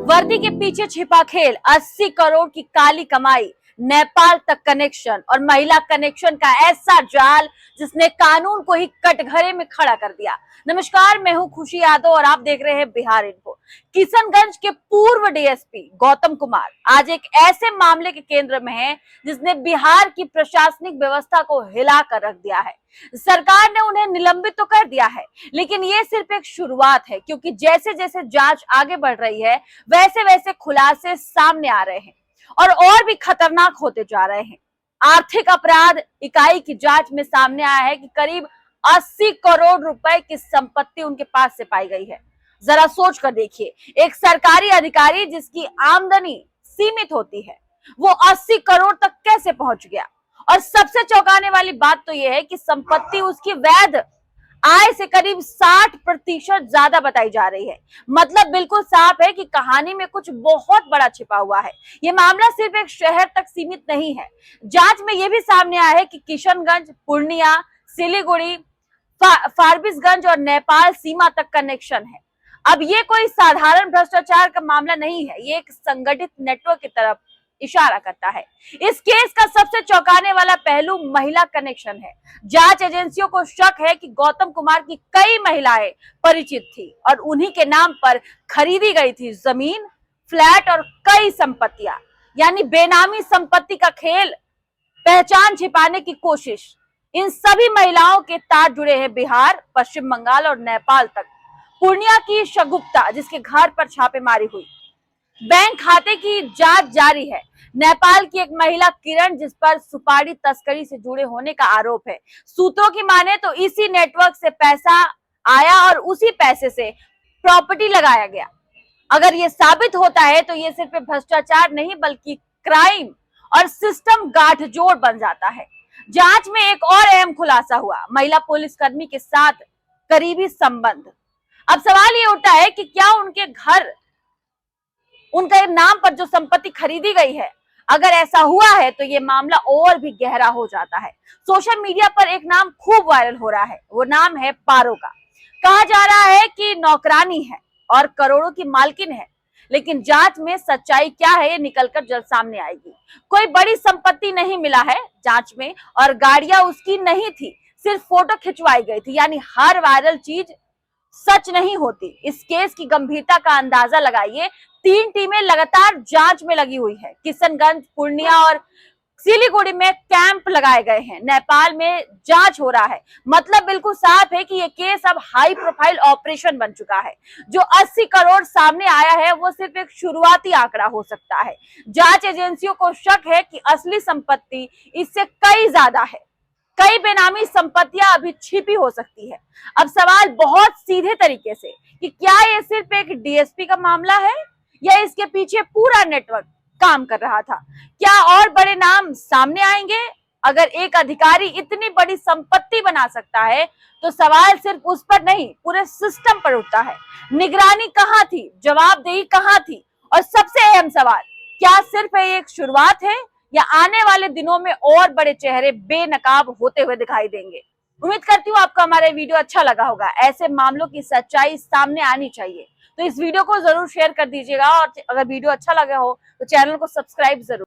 वर्दी के पीछे छिपा खेल, 80 करोड़ की काली कमाई, नेपाल तक कनेक्शन और महिला कनेक्शन का ऐसा जाल जिसने कानून को ही कटघरे में खड़ा कर दिया। नमस्कार, मैं हूं खुशी यादव और आप देख रहे हैं बिहार इन्फो। किशनगंज के पूर्व डीएसपी गौतम कुमार आज एक ऐसे मामले के केंद्र में हैं जिसने बिहार की प्रशासनिक व्यवस्था को हिला कर रख दिया है। सरकार ने उन्हें निलंबित तो कर दिया है, लेकिन ये सिर्फ एक शुरुआत है, क्योंकि जैसे जैसे जांच आगे बढ़ रही है वैसे वैसे खुलासे सामने आ रहे हैं और भी खतरनाक होते जा रहे हैं। आर्थिक अपराध इकाई की जांच में सामने आया है कि करीब 80 करोड़ रुपए की संपत्ति उनके पास से पाई गई है। जरा सोच कर देखिए, एक सरकारी अधिकारी जिसकी आमदनी सीमित होती है, वो 80 करोड़ तक कैसे पहुंच गया? और सबसे चौंकाने वाली बात तो यह है कि संपत्ति उसकी वैध आय से करीब 60% ज्यादा बताई जा रही है। मतलब बिल्कुल साफ है कि कहानी में कुछ बहुत बड़ा छिपा हुआ है। ये मामला सिर्फ एक शहर तक सीमित नहीं है। जांच में यह भी सामने आया है कि किशनगंज, पूर्णिया, सिलीगुड़ी, फारबिसगंज और नेपाल सीमा तक कनेक्शन है। अब ये कोई साधारण भ्रष्टाचार का मामला नहीं है, ये एक संगठित नेटवर्क की तरफ इशारा करता है। इस केस का सबसे चौंकाने वाला पहलू महिला कनेक्शन है। जांच एजेंसियों को शक है कि गौतम कुमार की कई महिलाएं परिचित थी और उन्हीं के नाम पर खरीदी गई थी जमीन, फ्लैट और कई संपत्तियां। यानी बेनामी संपत्ति का खेल, पहचान छिपाने की कोशिश। इन सभी महिलाओं के तार जुड़े हैं बिहार, पश्चिम बंगाल और नेपाल तक। पूर्णिया की शगुप्ता, जिसके घर पर छापेमारी हुई, बैंक खाते की जांच जारी है। नेपाल की एक महिला किरण, जिस पर सुपारी तस्करी से जुड़े होने का आरोप है। सूत्रों की माने तो इसी नेटवर्क से पैसा आया और उसी पैसे से प्रॉपर्टी लगाया गया। अगर ये साबित होता है तो ये सिर्फ भ्रष्टाचार नहीं बल्कि क्राइम और सिस्टम गाठजोड़ बन जाता है। जांच में एक और अहम खुलासा हुआ, महिला पुलिसकर्मी के साथ करीबी संबंध। अब सवाल ये उठता है कि क्या उनके घर, उनके नाम पर जो संपत्ति खरीदी गई है, अगर ऐसा हुआ है तो ये मामला और भी गहरा हो जाता है। सोशल मीडिया पर एक नाम खूब वायरल हो रहा है, वो नाम है पारो का। कहा जा रहा है कि नौकरानी है और करोड़ों की मालकिन है, लेकिन जांच में सच्चाई क्या है ये निकलकर जल्द सामने आएगी। कोई बड़ी संपत्ति नहीं मिला है जांच में और गाड़ियां उसकी नहीं थी, सिर्फ फोटो खिंचवाई गई थी। यानी हर वायरल चीज सच नहीं होती। इस केस की गंभीरता का अंदाजा लगाइए। 3 टीमें लगातार जांच में लगी हुई है। किशनगंज, पूर्णिया और सिलीगुड़ी में कैंप लगाए गए हैं। नेपाल में जांच हो रहा है। मतलब बिल्कुल साफ है कि ये केस अब हाई प्रोफाइल ऑपरेशन बन चुका है। जो 80 करोड़ सामने आया है वो सिर्फ एक शुरुआती आंकड़ा हो सकता है। जांच एजेंसियों को शक है कि असली संपत्ति इससे कई ज्यादा है। कई बेनामी संपत्तियां अभी छिपी हो सकती है। अब सवाल बहुत सीधे तरीके से कि क्या ये सिर्फ एक डीएसपी का मामला है या इसके पीछे पूरा नेटवर्क काम कर रहा था? क्या और बड़े नाम सामने आएंगे? अगर एक अधिकारी इतनी बड़ी संपत्ति बना सकता है तो सवाल सिर्फ उस पर नहीं, पूरे सिस्टम पर उठता है। निगरानी कहां थी? जवाबदेही कहां थी? और सबसे अहम सवाल, क्या सिर्फ ये एक शुरुआत है या आने वाले दिनों में और बड़े चेहरे बेनकाब होते हुए दिखाई देंगे? उम्मीद करती हूँ आपको हमारा वीडियो अच्छा लगा होगा। ऐसे मामलों की सच्चाई सामने आनी चाहिए, तो इस वीडियो को जरूर शेयर कर दीजिएगा और अगर वीडियो अच्छा लगा हो तो चैनल को सब्सक्राइब जरूर।